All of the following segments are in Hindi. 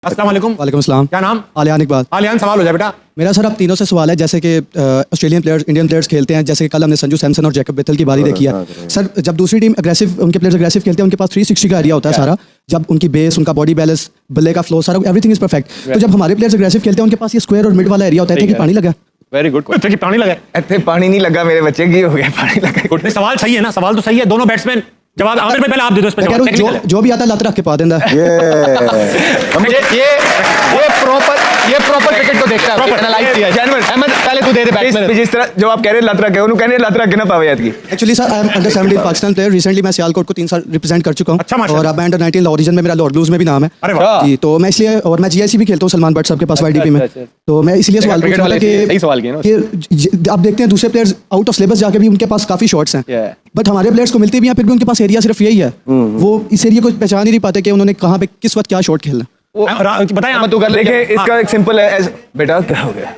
अस्सलाम वालेकुम। वालेकुम सलाम। क्या नाम? आलियान इकबाल। आलियान, सवाल हो जाए बेटा। मेरा सर अब तीनों से सवाल है, जैसे कि ऑस्ट्रेलियन प्लेयर्स, इंडियन प्लेयर्स खेलते हैं, जैसे कि कल हमने संजू सैमसन और जैकब बेथल की बारी देखी है। सर जब दूसरी टीम अग्रेसिव, उनके प्लेयर्स अग्रेसिव खेलते हैं, उनके पास 360 का एरिया होता है सारा। जब उनकी बेस, उनका बॉडी बैलेंस, बल्ले का फ्लो, सारा एवरीथिंग इज परफेक्ट। तो जब हमारे प्लेयर्स अग्रेसिव खेलते हैं, उनके पास ये स्क्वायर और मिड वाला एरिया होता है कि पानी लगा। वेरी गुड बच्चे की पानी लगा? इतने पानी नहीं लगा, मेरे बच्चे की हो गया पानी लगा। नहीं, सवाल सही है ना? सवाल तो सही है। दोनों बैट्समैन जवाब आमिर भाई पहले आप दे दो इस पे जवाब। जो भी आता है लत रख के पा देता है। ये प्रॉपर क्रिकेट को देखता है, एनालाइज किया है। अहमद पहले तू दे दे बैट्समैन जिस तरह जो आप कह रहे हैं लत रख के, उन्होंने कहने लत रख के ना पावे याद की। Actually sir I am under 17 Pakistan player. Recently मैं सियालकोट को 3 साल रिप्रेजेंट कर चुका हूं। अच्छा, माशाल्लाह। और अब मैं अंडर 19 ओरिजिन में, मेरा लॉर्ड ब्लूज में भी नाम है। अरे वाह। जी, तो मैं इसलिए, और मैं जीआईसी भी खेलता हूं सलमान भट्ट साहब के पास वाईडीपी में। तो मैं इसलिए सवाल पूछ रहा था कि आप देखते हैं दूसरे प्लेयर्स आउट ऑफ सिलेबस जाके भी उनके पास काफी शॉट्स हैं, बट हमारे प्लेयर्स को मिलते भी हैं, फिर भी उनके पास एरिया सिर्फ यही है। वो इस एरिया को पहचान ही नहीं पाते कि उन्होंने कहाँ पे किस वक्त क्या शॉट खेलना। बताएं आप। देखिए इसका एक सिंपल है। बेटा क्या हो गया?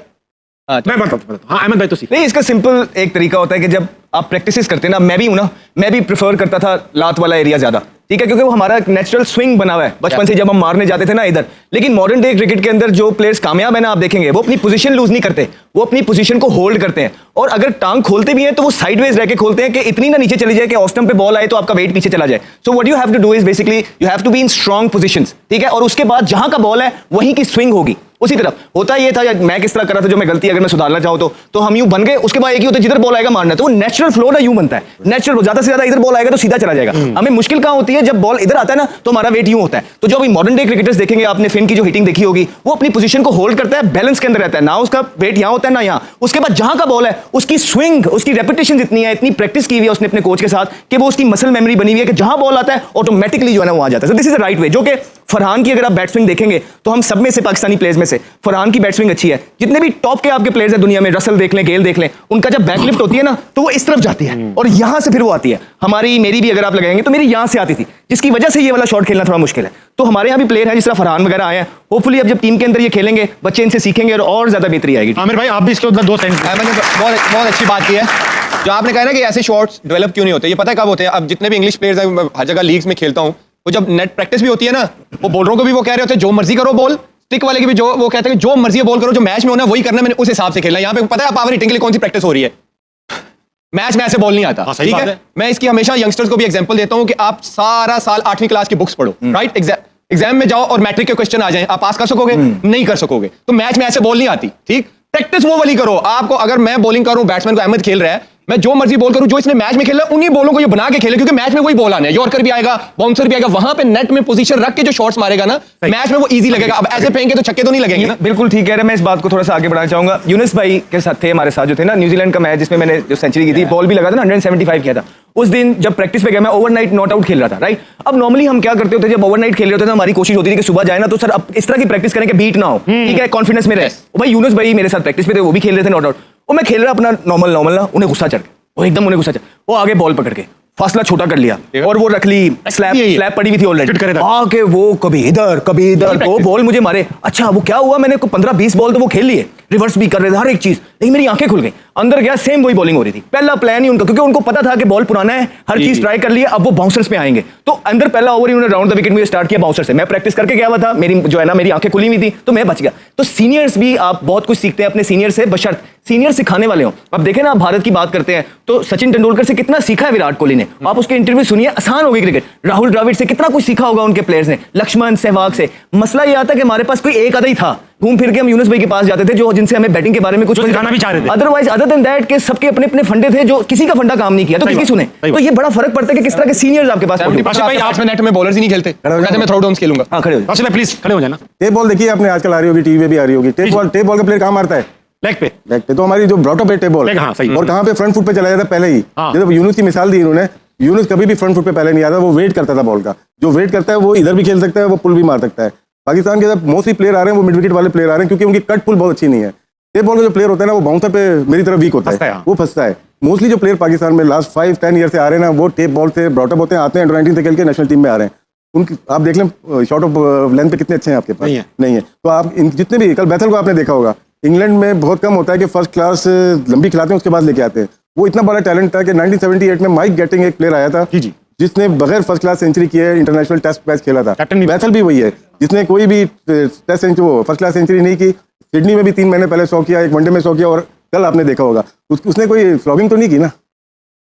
मैं बताता हूं। हाँ अहमद भाई, तो नहीं, इसका सिंपल एक तरीका होता है कि जब आप प्रैक्टिस करते हैं ना, मैं भी हूं ना, मैं भी प्रेफर करता था लात वाला एरिया ज्यादा, ठीक है, क्योंकि वो हमारा नेचुरल स्विंग बना हुआ है बचपन से, जब हम मारने जाते थे ना इधर। लेकिन मॉडर्न डे क्रिकेट के अंदर जो प्लेयर्स कामयाब है ना, आप देखेंगे वो अपनी पोजीशन लूज नहीं करते, वो अपनी पोजीशन को होल्ड करते हैं। और अगर टांग खोलते भी हैं तो वो साइडवेज रह के खोलते हैं कि इतनी ना नीचे चली जाए कि ऑफ स्टंप पे बॉल आए तो आपका वेट पीछे चला जाए। So what you have to do is basically you have to be in strong positions, ठीक है। और उसके बाद जहां का बॉल है वहीं की स्विंग होगी उसी तरफ। होता ये था, मैं किस तरह कर रहा था, जो मैं गलती अगर मैं सुधारना चाहूँ तो हम यूं बन गए। उसके बाद एक ही होता है, जिधर बॉल आएगा मारना है, तो वो नेचुरल फ्लो ना यूं बनता है। नेचुरल ज्यादा से ज्यादा इधर बॉल आएगा तो सीधा चला जाएगा। हमें मुश्किल कहां होती है, जब बॉल इधर आता है ना तो हमारा वेट यूं होता है। तो जो अभी मॉडर्न डे क्रिकेटर्स देखेंगे आपने, फिन की जो हिटिंग देखी होगी, वो अपनी पोजीशन को होल्ड करता है, बैलेंस के अंदर रहता है ना, उसका वेट यहां होता है ना यहाँ। उसके बाद जहां का बॉल है उसकी स्विंग, उसकी रेपिटेशन इतनी है, इतनी प्रैक्टिस की हुई है उसने अपने कोच के साथ कि वो उसकी मसल मेमोरी बनी हुई है कि जहां बॉल आता है ऑटोमेटिकली जो है ना वो आ जाता है। This is the right way. जो कि फरहान की अगर आप बैट स्विंग देखेंगे तो हम सब में से, पाकिस्तानी प्लेयर्स में से फरहान की बैट स्विंग अच्छी है। जितने भी टॉप के आपके प्लेयर्स हैं दुनिया में, रसल देख लें, गेल देख लें, उनका जब बैकलिफ्ट होती है ना तो वो इस तरफ जाती है और यहां से फिर वो आती है। हमारी, मेरी भी अगर आप लगाएंगे तो मेरी यहां से आती थी, जिसकी वजह से ये वाला शॉट खेलना थोड़ा मुश्किल है। तो हमारे यहाँ भी प्लेयर है जिस तरह फरहान वगैरह आए हैं। होपफुली अब जब टीम के अंदर ये खेलेंगे बच्चे इनसे सीखेंगे और ज्यादा बेहतरी आएगी। आमिर भाई आप भी इसके उधर 2 सेंटेंस। मैंने बहुत अच्छी बात की है जो आपने कहा ना कि ऐसे शॉट्स डेवलप क्यों नहीं होते। ये पता है कब होते हैं? अब जितने भी इंग्लिश प्लेयर्स हैं, हर जगह लीग्स में खेलता हूँ, वो जब नेट प्रैक्टिस भी होती है ना, वो बॉलरों को भी वो कह रहे होते हैं जो मर्जी करो बॉल, स्टिक वाले की भी जो वो कहते हैं जो मर्जी बॉल करो, जो मैच में होना वही करना, मैंने उस हिसाब से खेलना। यहाँ पे पता है पावर हिटिंग के लिए कौन सी प्रैक्टिस हो रही है? मैच में ऐसे बॉल नहीं आता। ठीक है, मैं इसकी हमेशा यंगस्टर्स को भी एग्जांपल देता हूं कि आप सारा साल 8वीं क्लास की बुक्स पढ़ो, राइट? एग्जाम में जाओ और मैट्रिक के क्वेश्चन आ जाएं, आप पास कर सकोगे? नहीं कर सकोगे। तो मैच में ऐसे बॉल नहीं आती, ठीक? प्रैक्टिस वो वाली करो। आपको अगर मैं बॉलिंग करूं, बैट्समैन को अहमद खेल रहा है, मैं जो मर्जी बॉल करूं, जो इसने मैच में खेला उन्हीं बॉलों को ये बना के खेले, क्योंकि मैच में वही बॉल आने हैं। यॉर्कर भी आएगा, बाउंसर भी आएगा, वहां पे नेट में पोजीशन रख के जो शॉट्स मारेगा ना, मैच में वो इजी लगेगा। अब ऐसे फेंके तो छक्के तो नहीं लगेंगे ना। बिल्कुल ठीक कह रहे हैं। मैं इस बात को थोड़ा सा आगे बढ़ाना चाहूंगा। यूनुस भाई के साथ थे, हमारे साथ जो थे ना, न्यूजीलैंड का मैच जिसमें मैंने जो सेंचुरी की थी, बॉल भी लगा था ना, 175 किया था उस दिन। जब प्रैक्टिस पे गया, मैं ओवरनाइट नॉट आउट खेल रहा था, राइट? अब नॉर्मली हम क्या करते होते, जब ओवरनाइट खेल रहे होते थे, हमारी कोशिश होती थी कि सुबह जाए ना तो सर अब इस तरह की प्रैक्टिस करें कि बीट ना हो, ठीक है, कॉन्फिडेंस में रहे। भाई यूनुस भाई मेरे साथ प्रैक्टिस पे थे, वो भी खेल रहे थे नॉट आउट, और मैं खेल रहा अपना नॉर्मल ना, उन्हें गुस्सा चढ़ गया, वो एकदम उन्हें गुस्सा चढ़, वो आगे बॉल पकड़ के फासला छोटा कर लिया और वो रख ली, स्लैप पड़ी हुई थी ऑलरेडी, आके वो कभी इधर तो बॉल मुझे मारे। अच्छा वो क्या हुआ, मैंने 15-20 बॉल तो वो खेल लिए, रिवर्स भी कर रहे थे, हर एक चीज, लेकिन मेरी आंखें खुल गई। अंदर गया, सेम वही बॉलिंग हो रही थी। पहला प्लान ही उनका, क्योंकि उनको पता था कि बॉल पुराना है, हर चीज ट्राई कर लिया, अब वो बाउंसर्स पे आएंगे। तो अंदर पहला ओवर ही उन्होंने राउंड द विकेट में स्टार्ट किया बाउंसर से। मैं प्रैक्टिस करके गया हुआ था, मेरी जो है ना मेरी आंखें खुली हुई थी, तो मैं बच गया। तो सीनियर्स भी आप बहुत कुछ सीखते हैं अपने सीनियर से, बशर्त सीनियर सिखाने वाले हो। अब देखें ना, भारत की बात करते हैं तो सचिन तेंदुलकर से कितना सीखा है विराट कोहली ने। आप उसके इंटरव्यू सुनिए, आसान हो गई क्रिकेट। राहुल द्रविड़ से कितना कुछ सीखा होगा उनके प्लेयर्स ने, लक्ष्मण, सहवाग से। मसला ये आता कि हमारे पास कोई एक आधा ही था। घूम फिर के हम यूनुस भाई के पास जाते थे, जो जिनसे हमें बैटिंग के बारे में कुछ सिखाना भी चाह रहे थे। अदरवाइज अदर देन दैट के सबके अपने अपने फंडे थे, जो किसी का फंडा काम नहीं किया तो किसकी सुने। तो ये बड़ा फर्क पड़ता है कि किस तरह के सीनियर्स आपके पास। भाई आप नेट में बॉलर्स ही नहीं खेलते, कहते मैं थ्रो डाउन्स खेलूंगा। हां खड़े हो जाओ, प्लीज खड़े हो जाना। टेप बॉल देखिए आपने, आजकल आ रही होगी, टीवी पे भी आ रही होगी। टेप बॉल का प्लेयर कहां मारता है? लेग पे। तो हमारी जो ब्रॉटअप है टेप बॉल, और कहां पे? फ्रंट फुट पे चला जाता है पहले ही। जब यूनुस की मिसाल दी इन्होंने, यूनुस कभी भी फ्रंट फुट पे पहले नहीं आता, वो वेट करता था बॉल का। जो वेट करता है वो इधर भी खेल सकता है, वो पुल भी मार सकता है। पाकिस्तान के जब मोस्टली प्लेयर आ रहे हैं वो मिड विकेट वाले प्लेयर आ रहे हैं, क्योंकि उनकी कट पुल बहुत अच्छी नहीं है। टेप बॉल का जो प्लेयर होता है ना, वो बाउंसर पे मेरी तरफ वीक होता है, वो फंसता है। मोस्टली जो प्लेयर पाकिस्तान में लास्ट 5-10 ईयर से आ रहे हैं ना, वो टेप बॉल से ब्रॉटअप होते हैं, आते हैं अंडर 19 से खेल के नेशनल टीम में आ रहे हैं। उनकी आप देख लें शॉर्ट ऑफ लेंथ पे कितने अच्छे हैं आपके पास, नहीं है। तो आप जितने भी, कल बैथल को आपने देखा होगा, इंग्लैंड में बहुत कम होता है कि फर्स्ट क्लास लंबी खिलाते हैं उसके बाद लेके आते हैं। वो इतना बड़ा टैलेंट था कि 1978 में माइक गेटिंग एक प्लेयर आया था, जिसने बगैर फर्स्ट क्लास सेंचुरी किए इंटरनेशनल टेस्ट मैच खेला था। कैप्टन भी- बैथल भी वही है जिसने कोई भी test century first class century नहीं की। सिडनी में भी 3 महीने पहले 100 किया, एक वनडे में 100 किया, और कल आपने देखा होगा उसने कोई फ्लॉगिंग तो नहीं की ना,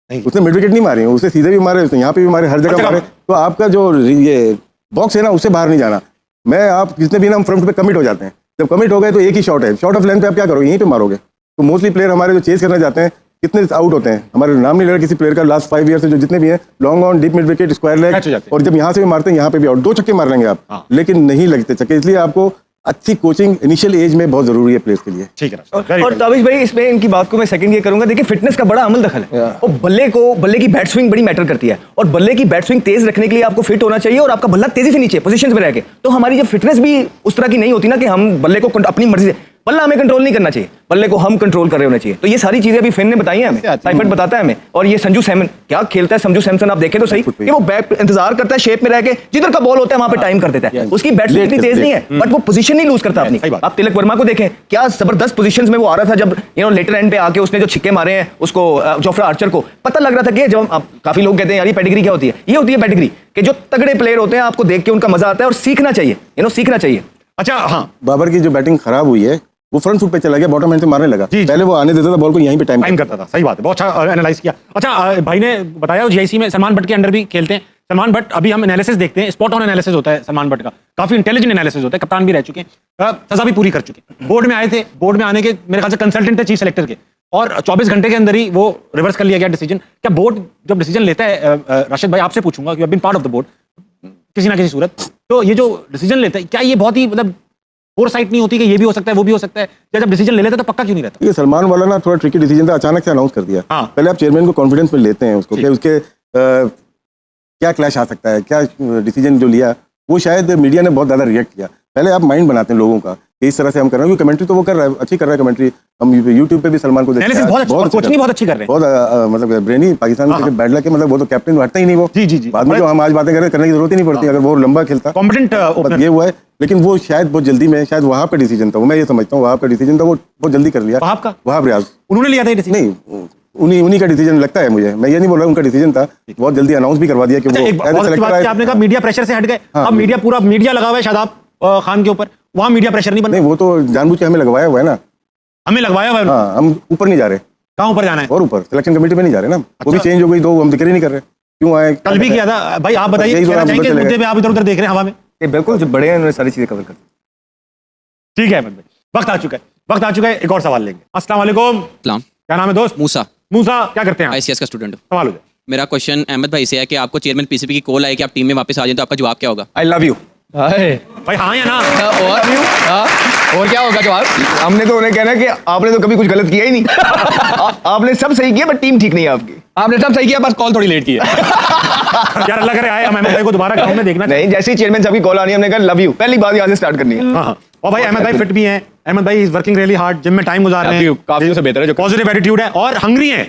उसने मिड विकेट नहीं मारी, उससे सीधे भी मारे, उसने यहाँ पे भी मारे, हर जगह मारे। तो आपका जो ये बॉक्स है ना उससे बाहर नहीं जाना। मैं आप जितने भी ना हम फ्रंट पे कमिट हो जाते हैं, जब कमिट हो गए तो एक ही शॉट है, शॉट ऑफ लेंथ पे आप क्या करोगे, यहीं पे मारोगे। तो मोस्टली प्लेयर हमारे जो चेस करना चाहते हैं कितने आउट होते हैं, हमारे नाम नहीं ले रहा किसी प्लेयर का लास्ट 5 ईयर से जो जितने भी हैं, long on, deep mid wicket, square Catch हो जाते लेग, हैं। और जब यहाँ से भी मारते हैं यहाँ पे भी आउट, 2 छक्के मार लेंगे आप, लेकिन नहीं लगते छक्के। इसलिए आपको अच्छी कोचिंग इनिशियल एज में बहुत जरूरी है प्लेयर्स के लिए। ठीक है और ताबिश भाई इसमें इनकी बात को मैं सेकंड ये करूंगा, देखिए फिटनेस का बड़ा अमल दखल है और बल्ले की बैट स्विंग बड़ी मैटर करती है, और बल्ले की बैट स्विंग तेज रखने के लिए आपको फिट होना चाहिए और आपका बल्ला तेजी से नीचे पोजीशन में रह के। तो हमारी जब फिटनेस भी उस तरह की नहीं होती ना कि हम बल्ले को अपनी मर्जी से, बल्ला हमें कंट्रोल नहीं करना चाहिए, बल्ले को हम कंट्रोल कर रहे होना चाहिए। तो ये सारी चीजें अभी फिन ने बताई हैं हमें, साइफर्ट बताता है हमें। और ये संजू सैमसन क्या खेलता है, संजू सैमसन आप देखें तो सही कि वो बैक इंतजार करता है शेप में रह के, जिधर का बॉल होता है वहां पे टाइम कर देता है। उसकी बैट इतनी तेज नहीं है बट वो पोजीशन नहीं लूज करता अपनी। आप तिलक वर्मा को देखें क्या जबरदस्त पोजीशंस में वो आ रहा था, जब लेटर एंड पे आके उसने जो छिक्के मारे हैं उसको जोफ्रा आर्चर को, पता लग रहा था कि जब काफी लोग कहते हैं यार ये पेडिग्री क्या होती है, ये होती है पेडिग्री कि जो तगड़े प्लेयर होते हैं आपको देख के उनका मजा आता है और सीखना चाहिए, सीखना चाहिए। अच्छा हाँ, बाबर की जो बैटिंग खराब हुई है वो फ्रंट फुट पे चला गया, बॉटम हैंड से मारने लगा। पहले वो आने देता था बॉल को, यहीं पे टाइम करता था। सही बात है, बहुत अच्छा एनालाइज किया। अच्छा भाई ने बताया जीआईसी में सलमान बट के अंडर भी खेलते हैं। सलमान बट अभी हम एनालिसिस देखते हैं, स्पॉट ऑन एनालिसिस होता है सलमान बट का, काफी इंटेलिजेंट एनालिसिस होता है, कप्तान भी रह चुके हैं, सजा भी पूरी कर चुके हैं। बोर्ड में आए थे, बोर्ड में आने के मेरे ख्याल से कंसल्टेंट थे चीफ सेलेक्टर के, और 24 घंटे के अंदर ही वो रिवर्स कर लिया गया डिसीजन। क्या बोर्ड जब डिसीजन लेता है, राशिद भाई आपसे पूछूंगा, you have been part of the board किसी ना किसी सूरत, तो ये जो डिसीजन लेता है क्या ये बहुत ही मतलब फोरसाइट नहीं होती कि ये भी हो सकता है वो भी हो सकता है, या जब डिसीजन ले लेते तो पक्का क्यों नहीं रहता? ये सलमान वाला ना थोड़ा ट्रिकी डिसीजन था, अचानक से अनाउंस कर दिया। पहले आप चेयरमैन को कॉन्फिडेंस में लेते हैं उसको कि उसके क्या क्लैश आ सकता है, क्या डिसीजन जो लिया वो शायद मीडिया ने बहुत ज्यादा रिएक्ट किया। पहले आप माइंड बनाते हैं लोगों का, इस तरह से हम कर रहे हैं, कमेंट्री तो वो कर रहा है, अच्छी कर रहा है कमेंट्री। हम यूट्यूब पे भी सलमान को देखते हैं, बहुत अच्छी कर रहे हैं, बहुत मतलब ब्रेनी पाकिस्तान में बैड लक है, मतलब वो तो कैप्टन हटता ही नहीं वो। जी बाद में जो हम आज बातें करने की जरूरत ही नहीं पड़ती, अगर वो लंबा खेलता कॉम्पिटेंट ये हुआ है। लेकिन वो शायद बहुत जल्दी में, शायद वहां पे डिसीजन था, मैं ये समझता हूँ वहां पे डिसीजन था, वो बहुत जल्दी कर लिया। वहां रियाज उन्होंने लिया था डिसीजन? नहीं, उन्हीं का डिसीजन लगता है मुझे, मैं ये नहीं बोल रहा उनका डिसीजन था, बहुत जल्दी अनाउंस भी करवा दिया कि वो आपने कहा मीडिया प्रेशर से हट गए। अब मीडिया पूरा मीडिया लगा हुआ है शादाब खान के ऊपर, वहां मीडिया प्रेशर नहीं बन। नहीं, वो तो जानबूझ के हमें लगवाया हुआ है ना, हमें लगवाया हुआ है। हाँ, हम ऊपर नहीं जा रहे। कहाँ ऊपर जाना है? और ऊपर सिलेक्शन कमेटी में नहीं जा रहे ना, वो भी चेंज हो गई, तो हम जिक्र ही नहीं कर रहे क्यों आए। कल भी किया था भाई, आप बताइए मुद्दे पे आप इधर उधर देख रहे हैं हवा में। बिल्कुल, जो बड़े हैं उन्होंने सारी चीजें कवर कर दी। ठीक है अहमद भाई, वक्त आ चुका है, एक और सवाल लेंगे। अस्सलाम वालेकुम। क्या नाम है दोस्त? मूसा। मूसा, क्या करते हैं? आईसीएस का स्टूडेंट। सवाल हो जाए। मेरा क्वेश्चन अहमद भाई से है कि आपको चेयरमैन पीसीबी की कॉल आई कि आप टीम में वापस आ जाएं, तो आपका जवाब क्या होगा? I love you. भाई हाँ या ना? और क्या होगा जवाब? हमने तो उन्हें कहना कि आपने तो कभी कुछ गलत किया ही नहीं। आपने सब सही किया बट टीम ठीक नहीं है आपकी। आपने सब सही किया, बस कॉल थोड़ी लेट की है। यार अल्लाह करे आए, हम अहमद भाई को दोबारा ग्राउंड में देखना। नहीं, जैसे ही चेयरमैन साहब की कॉल आनी है हमने कहा लव यू, पहली बात यहाँ से स्टार्ट करनी है। हाँ, और भाई अहमद भाई फिट भी हैं, अहमद भाई is working really hard, gym में टाइम गुजार रहे हैं, काफी से बेहतर है, जो पॉजिटिव एटीट्यूड है और हंग्री है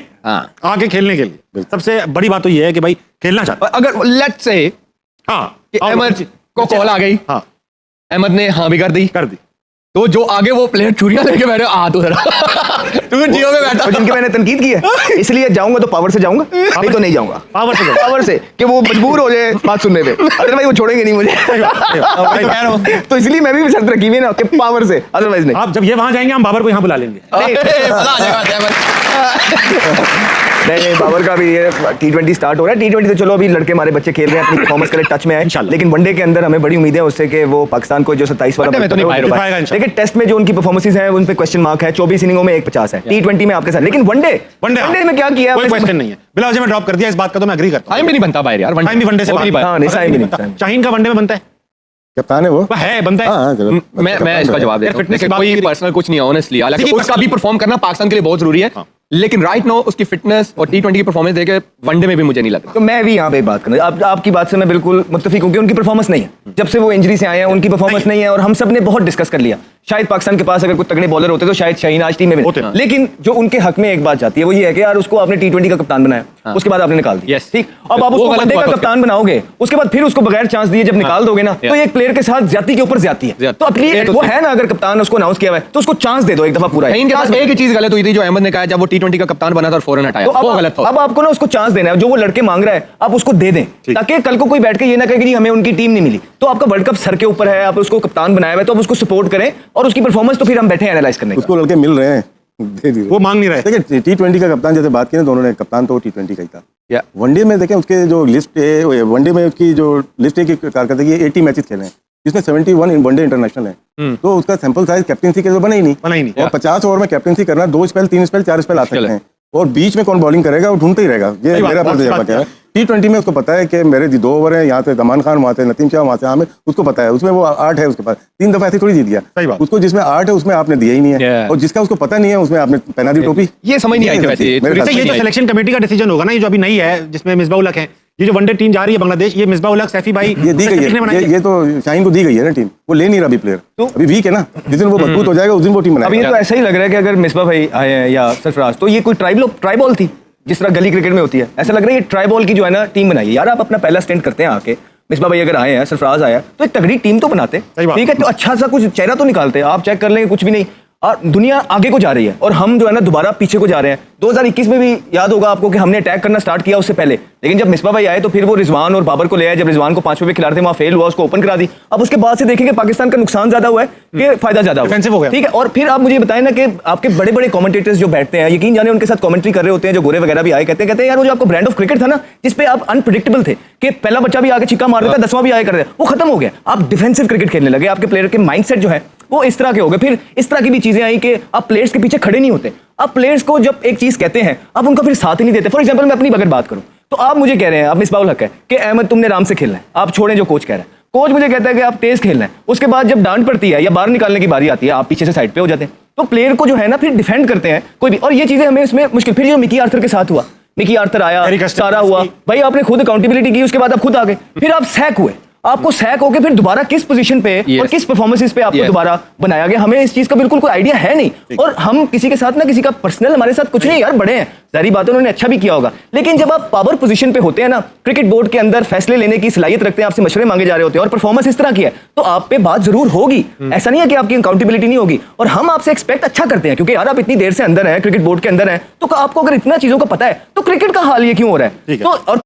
आगे खेलने के लिए। सबसे बड़ी बात तो ये है कि भाई खेलना चाहता है। अगर लेट्स से अहमद को कॉल आ गई, अहमद ने हाँ भी कर दी, तो जो आगे वो प्लेयर चूड़ियां लेके बैठे हाथ उधर तू जियो में बैठा, जिनकी मैंने तनकीद की है, इसलिए जाऊंगा तो पावर से जाऊंगा, नहीं तो नहीं जाऊंगा। पावर से कि वो मजबूर हो जाए बात सुनने पे, अदरवाइज वो छोड़ेंगे नहीं मुझे। तो इसलिए मैं भी शर्त रखी हुई है ना कि पावर से, अदरवाइज नहीं। आप जब ये वहां जाएंगे हम बाबर को यहाँ बुला लेंगे। नहीं, बाबर का भी ये T20 स्टार्ट हो रहा है। T20 तो चलो अभी लड़के हमारे बच्चे खेल रहे हैं, अपनी परफॉर्मेंस के लिए टच में है, लेकिन वनडे के अंदर हमें बड़ी उम्मीद है उससे कि वो पाकिस्तान को जो 27 वाला, लेकिन टेस्ट में जो उनकी परफॉर्मेंसेस हैं उन पे क्वेश्चन मार्क है। 24 इनिंगों में 150 है T20 में आपके साथ, लेकिन वनडे में क्या किया? कोई क्वेश्चन नहीं है। बिला वजह में ड्रॉप कर दिया, इस बात का तो मैं एग्री करता हूं। टाइम भी नहीं बनता भाई यार, टाइम भी वनडे से नहीं। शाहीन का वनडे में बनता है, कप्तान है वो है, बनता है। मैं इसका जवाब देता हूं, लेकिन कोई पर्सनल कुछ नहीं है ऑनेस्टली, हालांकि उसका भी परफॉर्म करना पाकिस्तान के लिए बहुत जरूरी है, लेकिन राइट नो उसकी फिटनेस और T20 की परफॉर्मेंस देखे वनडे में भी मुझे नहीं लगता। तो मैं भी यहाँ पे बात करना, आपकी बात से मैं बिल्कुल मुत्तफिक हूँ कि उनकी परफॉर्मेंस नहीं है, जब से वो इंजरी से आए हैं उनकी परफॉर्मेंस नहीं है, और हम सब ने बहुत डिस्कस कर लिया शायद पाकिस्तान के पास अगर कोई तगड़े बॉलर होते तो शायद शाहीन आज टीम में होते। मिले। लेकिन जो उनके हक में एक बात जाती है वो ये है कि यार उसको आपने T20 का कप्तान बनाया, उसके बाद आपने निकाल दिया, Yes. ठीक। अब आप वो उसको गलत वनडे हुआ का था कप्तान बनाओगे, उसके बाद फिर उसको बगैर चांस दिए जब निकाल दोगे ना, तो एक प्लेयर के साथ ज्यादती के ऊपर ज्यादती है। ज्यादती। तो अपनी ये तो वो है ना, अगर कप्तान उसको अनाउंस किया हुआ है तो उसको चांस दे दो एक दफा पूरा। शाहीन के पास एक ही चीज गलत हुई थी जो अहमद ने कहा जब वो T20 का कप्तान बना था और फौरन हटाया, तो वो गलत था। अब आपको ना उसको चांस देना है, जो वो लड़के मांग रहा है आप उसको दे दें, ताकि कल को कोई बैठ के ये ना कहे कि नहीं हमें उनकी टीम नहीं मिली। तो आपका वर्ल्ड कप सर के ऊपर है, आप उसको कप्तान बनाया हुआ है तो आप उसको सपोर्ट करें, और उसकी परफॉर्मेंस तो फिर हम बैठे हैं एनालाइज करने का। उसको लड़के मिल रहे हैं, दे दीजिए। वो मांग नहीं रहे। देखिए T20 का कप्तान जैसे बात की ना दोनों ने, कप्तान तो T20 का ही था। या वनडे में देखें उसके जो लिस्ट है, वनडे में उसकी जो लिस्ट है की कारकर्दगी 80 मैचेस खेले हैं, जिसमें 71 वनडे इंटरनेशनल है। तो उसका सैंपल साइज कैप्टेंसी के लिए बना ही नहीं। और 50 ओवर में कैप्टेंसी करना, 2 स्पेल 3 स्पेल 4 स्पेल आ सकते हैं, और बीच में कौन बॉलिंग करेगा वो ढूंढते ही रहेगा। ये मेरा तजुर्बा क्या है। T20 में उसको पता है कि मेरे 2 ओवर है, यहाँ से जमान खान, वहाँ से नतीम शाह, वहाँ से आमिर, उसको पता है। उसमें वो 8 है उसके पास, 3 दफा ऐसे थोड़ी जीत गया। उसको जिसमें 8 है उसमें आपने दिया ही नहीं है, और जिसका उसको पता नहीं है उसमें आपने पहना दी टोपी। ये समझ नहीं आई थी वैसे। मेरे ख्याल से। ये जो सिलेक्शन कमेटी का डिसीजन होगा ना, ये जो अभी नहीं है, जिसमें मिसबाह उल हक है, ये जो वनडे टीम जा रही है बांग्लादेश, ये मिसबाह उल हक, सैफी भाई, ये दी गई है, ये तो शाहीन को दी गई है ना टीम, वो ले नहीं रहा अभी प्लेयर, तो अभी वीक है ना। जिस दिन वो मजबूत हो जाएगा उस दिन वो टीम अब ये बनाएगा। तो ऐसा ही लग रहा है कि अगर मिसबा भाई आए हैं या सरफराज, तो ये कोई ट्राइबॉल थी, जिस तरह गली क्रिकेट में होती है। ऐसा लग रहा है ये ट्राइबॉल की जो है ना टीम बनाई है। यार आप अपना पहला स्टेंट करते हैं आके, मिसबा भाई अगर आए हैं, सरफराज आया, तो एक तगड़ी टीम तो बनाते, ठीक है, तो अच्छा सा कुछ चेहरा तो निकालते। आप चेक कर लेंगे कुछ भी नहीं, और दुनिया आगे को जा रही है और हम जो है ना दोबारा पीछे को जा रहे हैं। 2021 में भी याद होगा आपको कि हमने अटैक करना स्टार्ट किया उससे पहले, लेकिन जब मिसबा भाई आए तो फिर वो रिजवान और बाबर को ले आए। जब रिजवान को 5वें पे खिला रहे थे वहाँ फेल हुआ, उसको ओपन करा दी। अब उसके बाद से देखेंगे पाकिस्तान का नुकसान ज्यादा हुआ है कि फायदा ज्यादा डिफेंसिव हो गया। ठीक है। और फिर आप मुझे बताएं ना कि आपके बड़े बड़े कमेंटेटर्स जो बैठते हैं, यकीन जाने उनके साथ कमेंट्री कर रहे होते हैं, जो गोरे वगैरह भी आए, कहते हैं यार वो जो आपको ब्रांड ऑफ क्रिकेट था ना, जिसपे आप अनप्रिडिक्टेबल थे कि पहला बच्चा भी आके छिक्का मार देता है, 10वां भी आए कर रहे, वो खत्म हो गया। आप डिफेंसिव क्रिकेट खेलने लगे, आपके प्लेयर के माइंडसेट जो है वो इस तरह के हो गए। फिर इस तरह की भी चीजें आई कि आप प्लेयर्स के पीछे खड़े नहीं होते। आप प्लेयर्स को जब एक चीज कहते हैं आप उनका फिर साथ ही नहीं देते। फॉर एग्जांपल मैं अपनी अगर बात करूं तो आप मुझे कह रहे हैं, आप मिसबाह उल हक है कि अहमद तुमने आराम से खेलना है, आप छोड़ें जो कोच कह रहा है। कोच मुझे कहता है कि आप तेज खेलना है, उसके बाद जब डांट पड़ती है या बाहर निकालने की बारी आती है आप पीछे से साइड पे हो जाते हैं। तो प्लेयर को जो है ना फिर डिफेंड करते हैं कोई भी, और ये चीजें हमें इसमें मुश्किल। फिर जो मिकी आर्थर के साथ हुआ, मिकी आर्थर आया, सारा हुआ, भाई आपने खुद अकाउंटेबिलिटी की, उसके बाद आप खुद आ गए, फिर आप सैक हुए। आपको सैक होके फिर दोबारा किस पोजीशन पे और किस परफॉर्मेंसेस पे आपको दोबारा बनाया गया, हमें इस चीज का बिल्कुल कोई आइडिया है नहीं। और हम किसी के साथ ना, किसी का पर्सनल हमारे साथ कुछ नहीं यार, बड़े हैं, सारी बातें उन्होंने अच्छा भी किया होगा, लेकिन जब आप पावर पोजीशन पे होते हैं ना, क्रिकेट बोर्ड के अंदर फैसले लेने की सलाहियत रखते हैं, आपसे मशवरे मांगे जा रहे होते हैं और परफॉर्मेंस इस तरह की है, तो आप पे बात जरूर होगी। ऐसा नहीं है कि आपकी अकाउंटेबिलिटी नहीं होगी, और हम आपसे एक्सपेक्ट अच्छा करते हैं, क्योंकि यार आप इतनी देर से अंदर हैं, क्रिकेट बोर्ड के अंदर हैं, तो आपको अगर इतना चीजों का पता है तो क्रिकेट का हाल ये क्यों हो रहा है। तो और